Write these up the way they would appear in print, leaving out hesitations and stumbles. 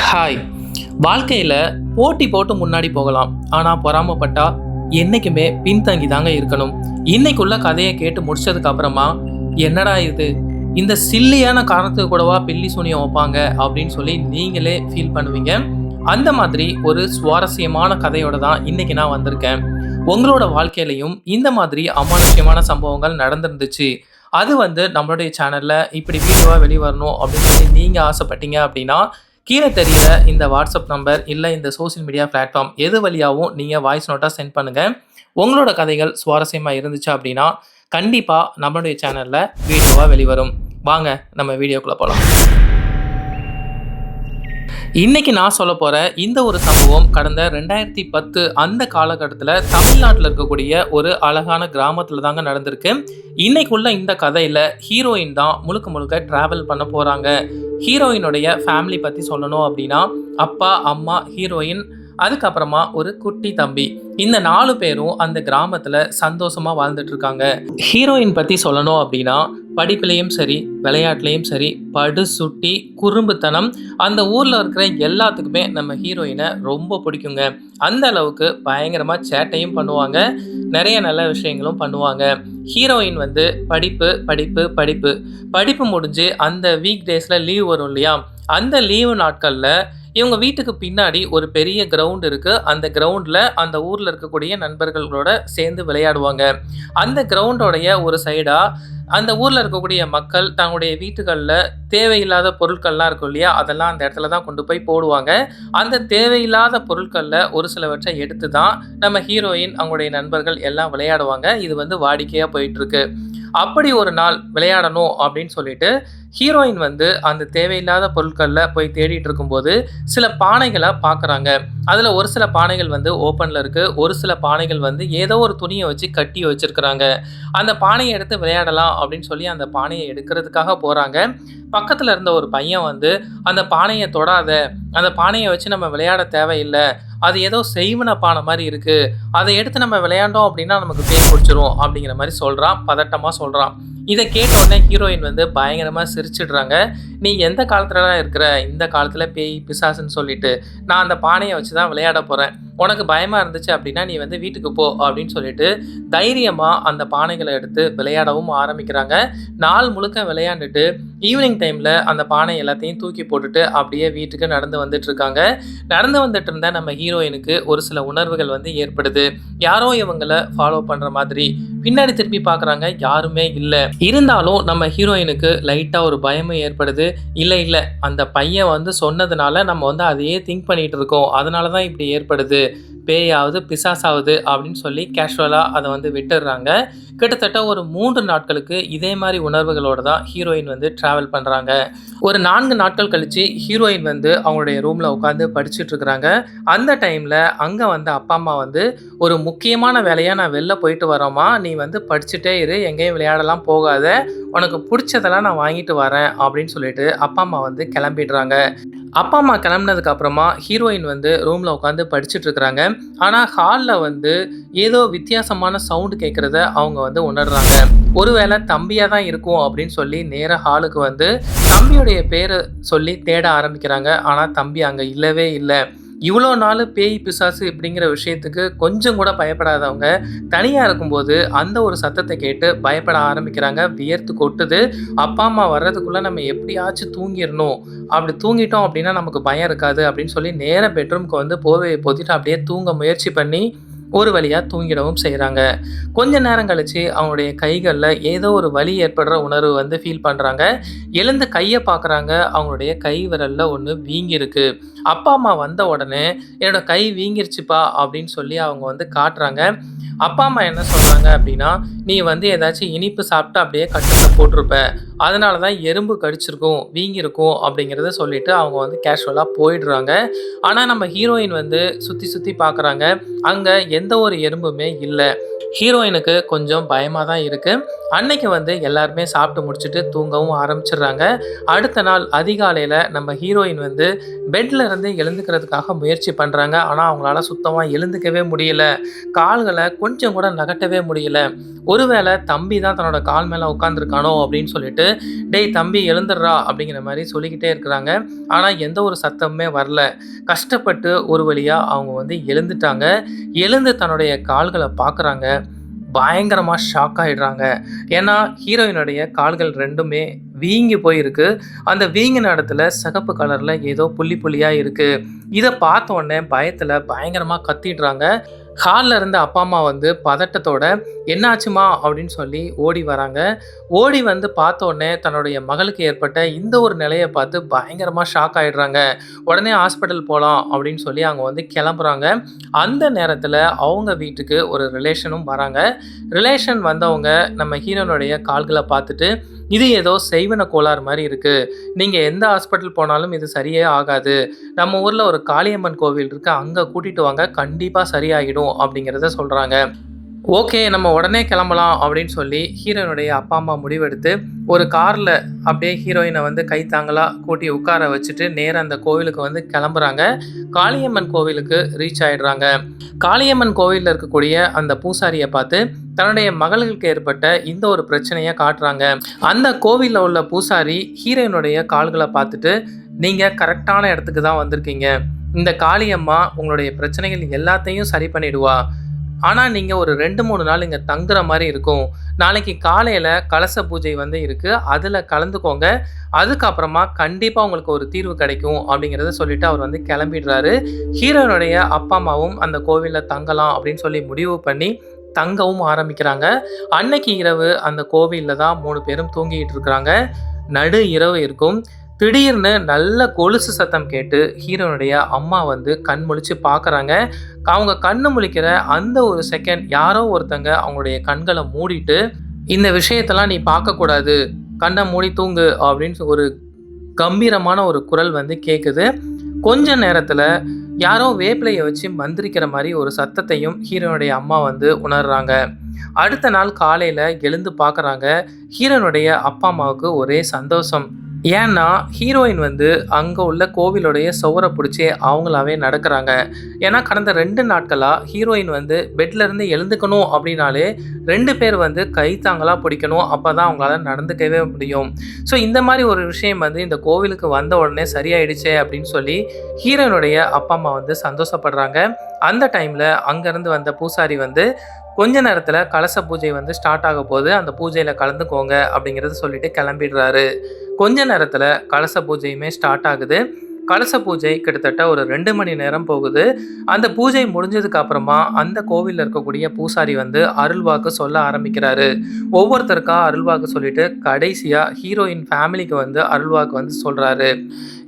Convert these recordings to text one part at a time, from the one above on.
Hi. வாழ்க்கையில் போட்டி போட்டு முன்னாடி போகலாம், ஆனால் பொறாமப்பட்டா என்றைக்குமே பின்தங்கி தாங்க இருக்கணும். இன்னைக்குள்ள கதையை கேட்டு முடிச்சதுக்கு அப்புறமா என்னடா இது, இந்த சில்லியான காரணத்துக்கு கூடவா பில்லி சூனியம் வைப்பாங்க அப்படின்னு சொல்லி நீங்களே ஃபீல் பண்ணுவீங்க. அந்த மாதிரி ஒரு சுவாரஸ்யமான கதையோட தான் இன்னைக்கு நான் வந்திருக்கேன். உங்களோட வாழ்க்கையிலையும் இந்த மாதிரி அமானுஷ்யமான சம்பவங்கள் நடந்திருந்துச்சு, அது நம்மளுடைய சேனலில் இப்படி வீடியோவாக வெளிவரணும் அப்படின்னு சொல்லி நீங்கள் ஆசைப்பட்டீங்க அப்படின்னா கீழே தெரியிற இந்த வாட்ஸ்அப் நம்பர் இல்லை இந்த சோசியல் மீடியா பிளாட்ஃபார்ம் எது வழியாகவும் நீங்கள் வாய்ஸ் நோட்டாக சென்ட் பண்ணுங்கள். உங்களோட கதைகள் சுவாரஸ்யமாக இருந்துச்சு அப்படின்னா கண்டிப்பாக நம்மளுடைய சேனலில் வீடியோவாக வெளிவரும். வாங்க நம்ம வீடியோக்குள்ளே போகலாம். இன்னைக்கு நான் சொல்ல போகிற இந்த ஒரு சம்பவம் கடந்த 2010 அந்த காலகட்டத்தில் தமிழ்நாட்டில் இருக்கக்கூடிய ஒரு அழகான கிராமத்தில் தாங்க நடந்திருக்கு. இன்னைக்குள்ள இந்த கதையில் ஹீரோயின் தான் முழுக்க முழுக்க ட்ராவல் பண்ண போகிறாங்க. ஹீரோயினுடைய ஃபேமிலி பற்றி சொல்லணும் அப்படின்னா அப்பா, அம்மா, ஹீரோயின், அதுக்கப்புறமா ஒரு குட்டி தம்பி, இந்த 4 பேரும் அந்த கிராமத்தில் சந்தோஷமாக வாழ்ந்துட்டு இருக்காங்க. ஹீரோயின் பற்றி சொல்லணும் அப்படின்னா படிப்புலேயும் சரி விளையாட்டுலேயும் சரி படு சுட்டி குறும்புத்தனம், அந்த ஊரில் இருக்கிற எல்லாத்துக்குமே நம்ம ஹீரோயினை ரொம்ப பிடிக்குங்க. அந்த அளவுக்கு பயங்கரமாக சேட்டையும் பண்ணுவாங்க, நிறைய நல்ல விஷயங்களும் பண்ணுவாங்க. ஹீரோயின் படிப்பு படிப்பு படிப்பு படிப்பு முடிஞ்சு அந்த வீக் டேஸில் லீவ் வரும் இல்லையா, அந்த லீவு நாட்களில் இவங்க வீட்டுக்கு பின்னாடி ஒரு பெரிய கிரவுண்ட் இருக்குது. அந்த கிரவுண்டில் அந்த ஊரில் இருக்கக்கூடிய நண்பர்களோட சேர்ந்து விளையாடுவாங்க. அந்த கிரவுண்டோடைய ஒரு சைடாக அந்த ஊரில் இருக்கக்கூடிய மக்கள் தங்களுடைய வீட்டுகளில் தேவையில்லாத பொருட்கள்லாம் இருக்கும் இல்லையா, அதெல்லாம் அந்த இடத்துல தான் கொண்டு போய் போடுவாங்க. அந்த தேவையில்லாத பொருட்களில் ஒரு சிலவற்றை எடுத்து தான் நம்ம ஹீரோயின் அவங்களுடைய நண்பர்கள் எல்லாம் விளையாடுவாங்க. இது வாடிக்கையாக போயிட்டுருக்கு. அப்படி ஒரு நாள் விளையாடணும் அப்படின்னு சொல்லிட்டு ஹீரோயின் அந்த தேவையில்லாத பொருட்களில் போய் தேடிட்டு இருக்கும்போது சில பானைகளை பார்க்குறாங்க. அதில் ஒரு சில பானைகள் ஓப்பனில் இருக்குது, ஒரு சில பானைகள் ஏதோ ஒரு துணியை வச்சு கட்டி வச்சுருக்கிறாங்க. அந்த பானையை எடுத்து விளையாடலாம் அப்படின்னு சொல்லி அந்த பானையை எடுக்கிறதுக்காக போகிறாங்க. பக்கத்தில் இருந்த ஒரு பையன் அந்த பானையை தொடாத, அந்த பானையை வச்சு நம்ம விளையாட தேவையில்லை, அது ஏதோ செய்வன பானை மாதிரி இருக்குது, அதை எடுத்து நம்ம விளையாண்டோம் அப்படின்னா நமக்கு பேர் பிடிச்சிரும் அப்படிங்கிற மாதிரி சொல்கிறான், பதட்டமாக சொல்கிறான். இதை கேட்ட உடனே ஹீரோயின் பயங்கரமாக சிரிச்சிடுறாங்க. நீ எந்த காலத்துலலாம் இருக்கிற, இந்த காலத்தில் பேய் பிசாசுன்னு சொல்லிட்டு நான் அந்த பானையை வச்சு தான் விளையாட போகிறேன், உனக்கு பயமாக இருந்துச்சு அப்படின்னா நீ வீட்டுக்கு போ அப்படின்னு சொல்லிட்டு தைரியமாக அந்த பானைகளை எடுத்து விளையாடவும் ஆரம்பிக்கிறாங்க. நாள் முழுக்க விளையாண்டுட்டு ஈவினிங் டைமில் அந்த பானை எல்லாத்தையும் தூக்கி போட்டுட்டு அப்படியே வீட்டுக்கு நடந்து வந்துட்டு இருக்காங்க. நடந்து வந்துட்டு இருந்த நம்ம ஹீரோயினுக்கு ஒரு சில உணர்வுகள் ஏற்படுது. யாரோ இவங்களை ஃபாலோ பண்ணுற மாதிரி. பின்னாடி திருப்பி பார்க்குறாங்க, யாருமே இல்லை. இருந்தாலும் நம்ம ஹீரோயினுக்கு லைட்டாக ஒரு பயமும் ஏற்படுது. இல்லை அந்த பையன் சொன்னதுனால நம்ம அதையே திங்க் பண்ணிகிட்டு இருக்கோம், அதனால தான் இப்படி ஏற்படுது, பேயாவது பிசாசாவது அப்படின்னு சொல்லி கேஷுவலாக அதை விட்டுடுறாங்க. கிட்டத்தட்ட ஒரு 3 நாட்களுக்கு இதே மாதிரி உணர்வுகளோடு தான் ஹீரோயின் ட்ராவல் பண்ணுறாங்க. ஒரு 4 நாட்கள் கழித்து ஹீரோயின் அவங்களுடைய ரூமில் உட்காந்து படிச்சுட்டு இருக்கிறாங்க. அந்த டைமில் அங்கே அப்பா அம்மா ஒரு முக்கியமான வேலையாக நான் வெளில போயிட்டு வரோமா, நீ படிச்சுட்டே இரு, எங்கேயும் விளையாடலாம் போகாத, உனக்கு பிடிச்சதெல்லாம் நான் வாங்கிட்டு வரேன் அப்படின்னு சொல்லிட்டு அப்பா அம்மா கிளம்பிடுறாங்க. அப்பா அம்மா கிளம்புனதுக்கு அப்புறமா ஹீரோயின் ரூமில் உட்காந்து படிச்சுட்டு இருக்கிறாங்க. ஆனால் ஹாலில் ஏதோ வித்தியாசமான சவுண்டு கேட்குறத அவங்க உணர்றாங்க. ஒருவேளை தம்பியாக தான் இருக்கும் அப்படின்னு சொல்லி நேராக ஹாலுக்கு தம்பியுடைய பேரை சொல்லி தேட ஆரம்பிக்கிறாங்க. ஆனால் தம்பி அங்கே இல்லவே இல்லை. இவ்வளோ நாள் பேய் பிசாசு இப்படிங்கிற விஷயத்துக்கு கொஞ்சம் கூட பயப்படாதவங்க தனியாக இருக்கும்போது அந்த ஒரு சத்தத்தை கேட்டு பயப்பட ஆரம்பிக்கிறாங்க. வியர்த்து கொட்டுது. அப்பா அம்மா வர்றதுக்குள்ளே நம்ம எப்படியாச்சும் தூங்கிடணும், அப்படி தூங்கிட்டோம் அப்படின்னா நமக்கு பயம் இருக்காது அப்படின்னு சொல்லி நேராக பெட்ரூம்க்கு போர்வையை பொத்திட்டு அப்படியே தூங்க முயற்சி பண்ணி ஒரு வழியாக தூங்கிடவும் செய்கிறாங்க. கொஞ்ச நேரம் கழித்து அவங்களுடைய கைகளில் ஏதோ ஒரு வலி ஏற்படுற உணர்வு ஃபீல் பண்ணுறாங்க. எழுந்து கையை பார்க்குறாங்க, அவங்களுடைய கை விரலில் ஒன்று வீங்கியிருக்கு. அப்பா அம்மா வந்த உடனே என்னோட கை வீங்கிருச்சுப்பா அப்படின்னு சொல்லி அவங்க காட்டுறாங்க. அப்பா அம்மா என்ன சொல்கிறாங்க அப்படின்னா, நீ ஏதாச்சும் இனிப்பு சாப்பிட்டு அப்படியே கட்டில் போட்டிருப்ப, அதனால தான் எறும்பு கடிச்சிருக்கும் வீங்கியிருக்கும் அப்படிங்கிறத சொல்லிவிட்டு அவங்க கேஷுவலாக போயிடுறாங்க. ஆனால் நம்ம ஹீரோயின் சுற்றி சுற்றி பார்க்குறாங்க. அங்கே எந்த ஒரு எறும்புமே இல்ல. ஹீரோயினுக்கு கொஞ்சம் பயமா தான் இருக்கு. அன்னைக்கு வந்து எல்லாருமே சாப்பிட்டு முடிச்சுட்டு தூங்கவும் ஆரம்பிச்சுடுறாங்க. அடுத்த நாள் அதிகாலையில நம்ம ஹீரோயின் வந்து பெட்ல இருந்து எழுந்துக்கிறதுக்காக முயற்சி பண்றாங்க. ஆனா அவங்களால சுத்தமா எழுந்துக்கவே முடியல. கால்கள கொஞ்சம் கூட நகட்டவே முடியல. ஒருவேளை தம்பி தான் தன்னோட கால் மேல உட்கார்ந்துருக்கானோ அப்படின்னு சொல்லிட்டு, "டேய் தம்பி எழுந்துர்றா" அப்படிங்கிற மாரி சொல்லிக்கிட்டே இருக்கிறாங்க. ஆனா எந்த ஒரு சத்தமுமே வரல. கஷ்டப்பட்டு ஒரு வழியா அவங்க வந்து எழுந்துட்டாங்க. எழுந்து தன்னுடைய கால்கள பார்க்குறாங்க. பயங்கரமா ஷாக் ஆயிடுறாங்க. ஏன்னா, ஹீரோயினுடைய கால்கள் 2மே வீங்கி போயிருக்கு. அந்த வீங்கின இடத்துல சிகப்பு கலர்ல ஏதோ புள்ளி புள்ளியா இருக்கு. இத பார்த்த உடனே பயத்துல பயங்கரமா கத்திடுறாங்க. ஹால்ல இருந்த அப்பா, அம்மா வந்து பதட்டத்தோட, "என்னாச்சும்மா?" அப்படின்னு சொல்லி ஓடி வராங்க. ஓடி வந்து பார்த்த உடனே தன்னுடைய மகளுக்கு ஏற்பட்ட இந்த ஒரு நிலைய பார்த்து பயங்கரமா ஷாக் ஆயிடுறாங்க. உடனே ஹாஸ்பிட்டல் போலாம் அப்படின்னு சொல்லி அவங்க வந்து கிளம்புறாங்க. அந்த நேரத்துல அவங்க வீட்டுக்கு ஒரு ரிலேஷனும் வராங்க. ரிலேஷன் வந்தவங்க நம்ம ஹீரோனுடைய கால்கள பார்த்துட்டு, "இது ஏதோ செய்வின கோளாறு மாரி இருக்கு. நீங்க எந்த ஹாஸ்பிட்டல் போனாலும் இது சரியே ஆகாது. நம்ம ஊர்ல ஒரு காளியம்மன் கோவில் இருக்கு. அங்க கூட்டிட்டு வாங்க. கண்டிப்பா சரியாகிடும்" அப்படிங்கிறத சொல்றாங்க. ஓகே. நம்ம உடனே கிளம்பலாம் அப்படின்னு சொல்லி ஹீரோயினுடைய அப்பா, அம்மா முடிவெடுத்து ஒரு கார்ல அப்படியே ஹீரோயின வந்து கை தாங்கலா கூட்டி உட்கார வச்சுட்டு நேரா அந்த கோவிலுக்கு வந்து கிளம்புறாங்க. காளியம்மன் கோவிலுக்கு ரீச் ஆயிடுறாங்க. காளியம்மன் கோவில்ல இருக்கக்கூடிய அந்த பூசாரிய பார்த்து தன்னுடைய மகளுக்கு ஏற்பட்ட இந்த ஒரு பிரச்சனைய காட்டுறாங்க. அந்த கோவில்ல உள்ள பூசாரி ஹீரோயினுடைய கால்கள பார்த்துட்டு, "நீங்க கரெக்ட்டான இடத்துக்கு தான் வந்திருக்கீங்க. இந்த காளியம்மா உங்களுடைய பிரச்சனைகள் எல்லாத்தையும் சரி பண்ணிடுவா. ஆனா, நீங்க ஒரு 2, 3 நாள் இங்க தங்குற மாரி இருக்கும். நாளைக்கு காலையில கலச பூஜை வந்து இருக்கு. அதுல கலந்துக்கோங்க. அதுக்கப்புறமா கண்டிப்பா உங்களுக்கு ஒரு தீர்வு கிடைக்கும்" அப்படிங்கிறத சொல்லிட்டு அவர் வந்து கிளம்பிடுறாரு. ஹீரோயினுடைய அப்பா, அம்மாவும் அந்த கோவில்ல தங்கலாம் அப்படின்னு சொல்லி முடிவு பண்ணி தங்கவும் ஆரம்பிக்கிறாங்க. அன்னைக்கு இரவு அந்த கோவில்ல தான் 3 பேரும் தூங்கிட்டு இருக்கிறாங்க. நடு இரவு இருக்கும். திடீர்னு நல்ல கொலுசு சத்தம் கேட்டு ஹீரோனுடைய அம்மா வந்து கண் முழிச்சு பார்க்குறாங்க. அவங்க கண்ணு முழிக்கிற அந்த ஒரு செகண்ட் யாரோ ஒருத்தங்க அவங்களுடைய கண்கள மூடிட்டு, "இந்த விஷயத்தெல்லாம் நீ பார்க்கக்கூடாது. கண்ண மூடி தூங்கு" அப்படின்னு ஒரு கம்பீரமான ஒரு குரல் வந்து கேட்குது. கொஞ்ச நேரத்துல யாரோ வேப்பிலைய வச்சு மந்திரிக்கிற மாரி ஒரு சத்தத்தையும் ஹீரோனுடைய அம்மா வந்து உணர்றாங்க. அடுத்த நாள் காலையில எழுந்து பார்க்குறாங்க. ஹீரோனுடைய அப்பா, அம்மாவுக்கு ஒரே சந்தோஷம். ஏன்னா, ஹீரோயின் வந்து அங்க உள்ள கோவிலுடைய சுவர புடிச்சு அவங்களாவே நடக்குறாங்க. ஏன்னா, கடந்த 2 நாட்களா ஹீரோயின் வந்து பெட்ல இருந்து எழுந்துக்கணும் அப்படின்னாலே 2 பேர் வந்து கை தாங்கலா பிடிக்கணும். அப்பதான் அவங்களால நடந்துக்கவே முடியும். ஸோ இந்த மாரி ஒரு விஷயம் வந்து இந்த கோவிலுக்கு வந்த உடனே சரியாயிடுச்சே அப்படின்னு சொல்லி ஹீரோயினுடைய அப்பா, அம்மா வந்து சந்தோஷப்படுறாங்க. அந்த டைம்ல அங்கருந்து வந்த பூசாரி வந்து, "கொஞ்ச நேரத்துல கலச பூஜை வந்து ஸ்டார்ட் ஆக போகுது. அந்த பூஜையில கலந்துக்கோங்க" அப்படிங்கிறத சொல்லிட்டு கிளம்பிடுறாரு. கொஞ்ச நேரத்துல கலச பூஜையுமே ஸ்டார்ட் ஆகுது. கலச பூஜை கிட்டத்தட்ட ஒரு 2 மணி நேரம் போகுது. அந்த பூஜை முடிஞ்சதுக்கு அப்புறமா அந்த கோவில்ல இருக்கக்கூடிய பூசாரி வந்து அருள்வாக்கு சொல்ல ஆரம்பிக்கிறாரு. ஒவ்வொருத்தருக்கா அருள்வாக்கு சொல்லிட்டு கடைசியா ஹீரோயின் ஃபேமிலிக்கு வந்து அருள்வாக்கு வந்து சொல்றாரு.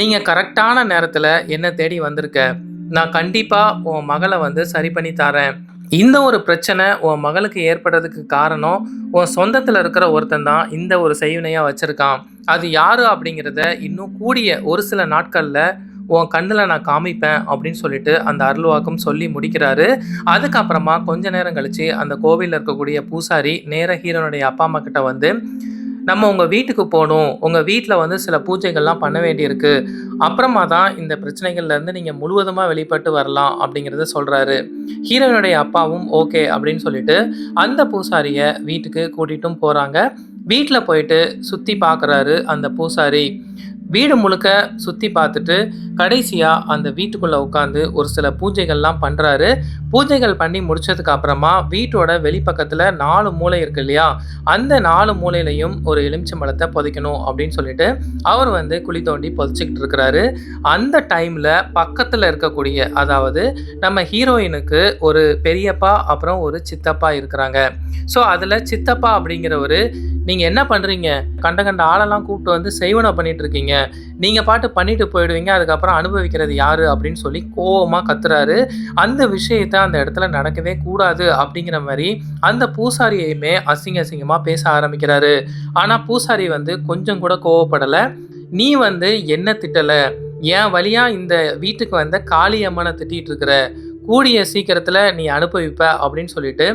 "நீங்க கரெக்ட்டான நேரத்துல என்ன தேடி வந்திருக்க. நான் கண்டிப்பா உன் மகள வந்து சரி பண்ணி தரேன். இந்த ஒரு பிரச்சனை உன் மகளுக்கு ஏற்படுறதுக்கு காரணம், உன் சொந்தத்துல இருக்கிற ஒருத்தன் தான் இந்த ஒரு செய்வினையா வச்சிருக்கான். அது யாரு அப்படிங்கிறத இன்னும் கூடிய ஒரு சில நாட்கள்ல உன் கண்ணுல நான் காமிப்பேன்" அப்படின்னு சொல்லிட்டு அந்த அருள்வாக்கும் சொல்லி முடிக்கிறாரு. அதுக்கப்புறமா கொஞ்ச நேரம் கழிச்சு அந்த கோவில்ல இருக்கக்கூடிய பூசாரி நேரா ஹீரோனுடைய அப்பா, அம்மா கிட்ட வந்து, "நம்ம உங்க வீட்டுக்கு போணும். உங்க வீட்ல வந்து சில பூஜைகள்லாம் பண்ண வேண்டியிருக்கு. அப்புறமா தான் இந்த பிரச்சனைகள்ல இருந்து நீங்க முழுவதுமா வெளிப்பட்டு வரலாம்" அப்படிங்கிறத சொல்றாரு. ஹீரோயினுடைய அப்பாவும் ஓகே அப்படின்னு சொல்லிட்டு அந்த பூசாரிய வீட்டுக்கு கூட்டிட்டும் போறாங்க. வீட்ல போயிட்டு சுத்தி பார்க்குறாரு அந்த பூசாரி. வீடு முழுக்க சுத்தி பார்த்துட்டு, கடைசியா அந்த வீட்டுக்குள்ள உட்காந்து ஒரு சில பூஜைகள்லாம் பண்றாரு. பூஜைகள் பண்ணி முடிச்சதுக்கு அப்புறமா வீட்டோட வெளிப்பக்கத்துல 4 மூலை இருக்கு இல்லையா? அந்த 4 மூலையிலயும் ஒரு எலுமிச்சம்பழத்த புதைக்கணும் அப்படின்னு சொல்லிட்டு, அவர் வந்து குழி தோண்டி புதைச்சுக்கிட்டு இருக்கிறாரு. அந்த டைம்ல பக்கத்துல இருக்கக்கூடிய, அதாவது நம்ம ஹீரோயினுக்கு ஒரு பெரியப்பா, அப்புறம் ஒரு சித்தப்பா இருக்கிறாங்க. ஸோ அதுல சித்தப்பா அப்படிங்கிறவரு, "நீங்க என்ன பண்றீங்க? கண்ட கண்ட ஆளெல்லாம் கூப்பிட்டு வந்து செய்வன பண்ணிட்டு இருக்கீங்க. நீங்க பாட்டு பண்ணிட்டு போயிடுவீங்க. அதுக்கப்புறம் அனுபவிக்கிறது யாரு?" அப்படின்னு சொல்லி கோவமா கத்துறாரு. அந்த விஷயத்த அந்த இடத்துல நடக்கவே கூடாது அப்படிங்கிற மாரி அந்த பூசாரியையுமே அசிங்க அசிங்கமா பேச ஆரம்பிக்கிறாரு. ஆனா பூசாரி வந்து கொஞ்சம் கூட கோவப்படல. "நீ வந்து என்ன திட்டல. என் வழியா இந்த வீட்டுக்கு வந்த காளியம்மன திட்டிட்டு இருக்கிற. கூடிய சீக்கிரத்தில் நீ அனுபவிப்ப அப்படின்னு சொல்லிட்டு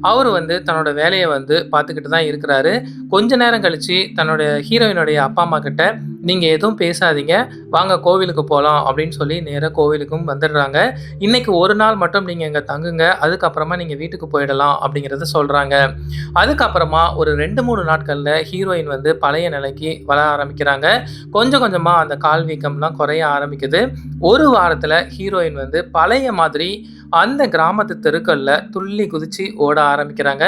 அவர் வந்து தன்னோட வேலையை வந்து பார்த்துக்கிட்டு தான் இருக்கிறாரு. கொஞ்ச நேரம் கழிச்சு தன்னோட ஹீரோயினுடைய அப்பா அம்மா கிட்ட நீங்கள் எதுவும் பேசாதீங்க, வாங்க கோவிலுக்கு போகலாம் அப்படின்னு சொல்லி நேராக கோவிலுக்கும் வந்துடுறாங்க. இன்னைக்கு ஒரு நாள் மட்டும் நீங்கள் இங்கே தங்குங்க, அதுக்கப்புறமா நீங்கள் வீட்டுக்கு போயிடலாம் அப்படிங்கிறத சொல்கிறாங்க. அதுக்கப்புறமா ஒரு 2-3 நாட்களில் ஹீரோயின் வந்து பழைய நிலைக்கு வர ஆரம்பிக்கிறாங்க. கொஞ்சம் கொஞ்சமாக அந்த கால் வீக்கம்லாம் குறைய ஆரம்பிக்குது. ஒரு வாரத்தில் ஹீரோயின் வந்து பழைய மாதிரி அந்த கிராமத்து தெருக்கள்ல துள்ளி குதிச்சு ஓட ஆரம்பிக்கிறாங்க.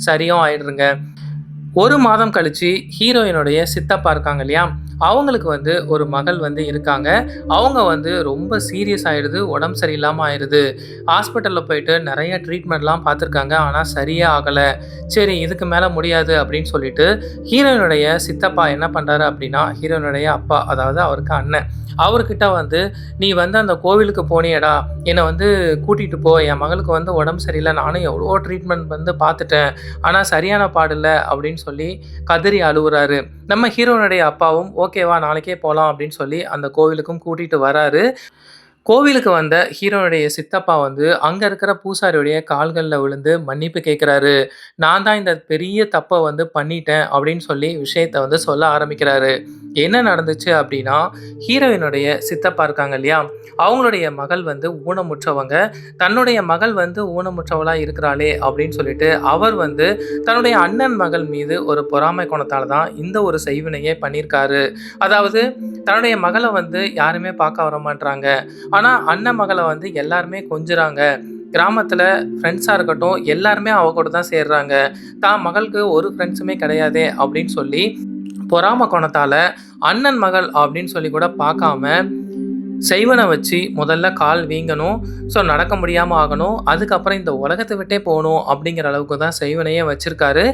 சரியும் ஆயிடுதுங்க. 1 மாதம் கழிச்சு ஹீரோயினுடைய சித்தப்பா இருக்காங்க இல்லையா, அவங்களுக்கு வந்து ஒரு மகள் வந்து இருக்காங்க. அவங்க வந்து ரொம்ப சீரியஸ் ஆயிடுது, உடம்பு சரியில்லாம ஆயிடுது. ஹாஸ்பிட்டல்ல போயிட்டு நெறைய ட்ரீட்மெண்ட்லாம் பார்த்துருக்காங்க. ஆனா சரியே ஆகல. சரி இதுக்கு மேல முடியாது அப்படின்னு சொல்லிட்டு ஹீரோயினுடைய சித்தப்பா என்ன பண்றாரு அப்படின்னா, ஹீரோயினுடைய அப்பா அதாவது அவருக்கு அண்ணன். அவர்கிட்ட வந்து, "நீ வந்து அந்த கோவிலுக்கு போனியேடா, என்ன வந்து கூட்டிட்டு போ. என் மகளுக்கு வந்து உடம்பு சரியில்ல. நானும் எவ்வளவோ ட்ரீட்மெண்ட் வந்து பார்த்துட்டேன். ஆனா சரியான பாடில்ல" அப்படின்னு சொல்லி கதறி அழுவுறாரு. நம்ம ஹீரோயினுடைய அப்பாவும், "ஓகேவா நாளைக்கே போலாம்" அப்படின்னு சொல்லி அந்த கோவிலுக்கும் கூட்டிட்டு வராரு. கோவிலுக்கு வந்த ஹீரோனுடைய சித்தப்பா வந்து அங்க இருக்கிற பூசாரியுடைய கால்கள்ல விழுந்து மன்னிப்பு கேட்கிறாரு. "நான் தான் இந்த பெரிய தப்ப வந்து பண்ணிட்டேன்" அப்படின்னு சொல்லி விஷயத்த வந்து சொல்ல ஆரம்பிக்கிறாரு. என்ன நடந்துச்சு அப்படின்னா, ஹீரோயினுடைய சித்தப்பா இருக்காங்க இல்லையா, அவங்களுடைய மகள் வந்து ஊனமுற்றவங்க. தன்னுடைய மகள் வந்து ஊனமுற்றவளா இருக்கிறாளே அப்படின்னு சொல்லிட்டு அவர் வந்து தன்னுடைய அண்ணன் மகள் மீது ஒரு பொறாமை குணத்தால தான் இந்த ஒரு செய்வினையே பண்ணியிருக்காரு. அதாவது தன்னுடைய மகள வந்து யாருமே பார்க்க வரமாட்றாங்க. ஆனா, அண்ணன் மகள வந்து எல்லாருமே கொஞ்சுறாங்க. கிராமத்துல ஃப்ரெண்ட்ஸா இருக்கட்டும், எல்லாருமே அவ கூட தான் சேர்றாங்க. தான் மகளுக்கு ஒரு ஃப்ரெண்ட்ஸுமே கிடையாதே அப்படின்னு சொல்லி, பொறாம குணத்தால அண்ணன் மகள் அப்படின்னு சொல்லி கூட பார்க்காம, செய்வன வச்சு முதல்ல கால் வீங்கணும். ஸோ நடக்க முடியாம ஆகணும். அதுக்கப்புறம் இந்த உலகத்த விட்டே போணும் அப்படிங்கிற அளவுக்கு தான் செய்வனையே வச்சிருக்காரு.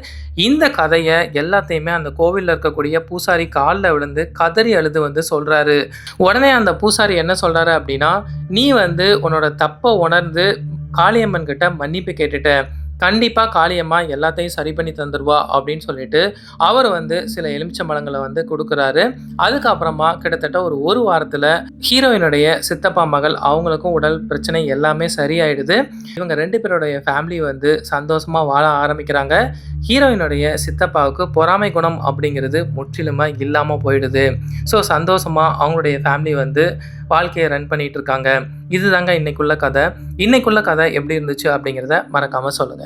இந்த கதைய எல்லாத்தையுமே அந்த கோவில்ல இருக்கக்கூடிய பூசாரி கால்ல விழுந்து கதறி அழுது வந்து சொல்றாரு. உடனே அந்த பூசாரி என்ன சொல்றாரு அப்படின்னா, "நீ வந்து உன்னோட தப்ப உணர்ந்து காளியம்மன் கிட்ட மன்னிப்பு கேட்டுட்ட. கண்டிப்பா காளியம்மா எல்லாத்தையும் சரி பண்ணி தந்துருவா" அப்படின்னு சொல்லிட்டு அவர் வந்து சில எலுமிச்சம்பழங்கள வந்து குடுக்குறாரு. அதுக்கப்புறமா கிட்டத்தட்ட ஒரு 1 வாரத்துல ஹீரோயினுடைய சித்தப்பா மகள் அவங்களுக்கும் உடல் பிரச்சனை எல்லாமே சரியாயிடுது. இவங்க 2 பேருடைய ஃபேமிலி வந்து சந்தோஷமா வாழ ஆரம்பிக்கிறாங்க. ஹீரோயினுடைய சித்தப்பாவுக்கு பொறாமை குணம் அப்படிங்கிறது முற்றிலுமா இல்லாம போயிடுது. ஸோ சந்தோஷமா அவங்களுடைய ஃபேமிலி வந்து வாழ்க்கைய ரன் பண்ணிட்டு இருக்காங்க. இதுதாங்க இன்னைக்குள்ள கதை. இன்னைக்குள்ள கதை எப்படி இருந்துச்சு அப்படிங்கிறத மறக்காம சொல்லுங்க.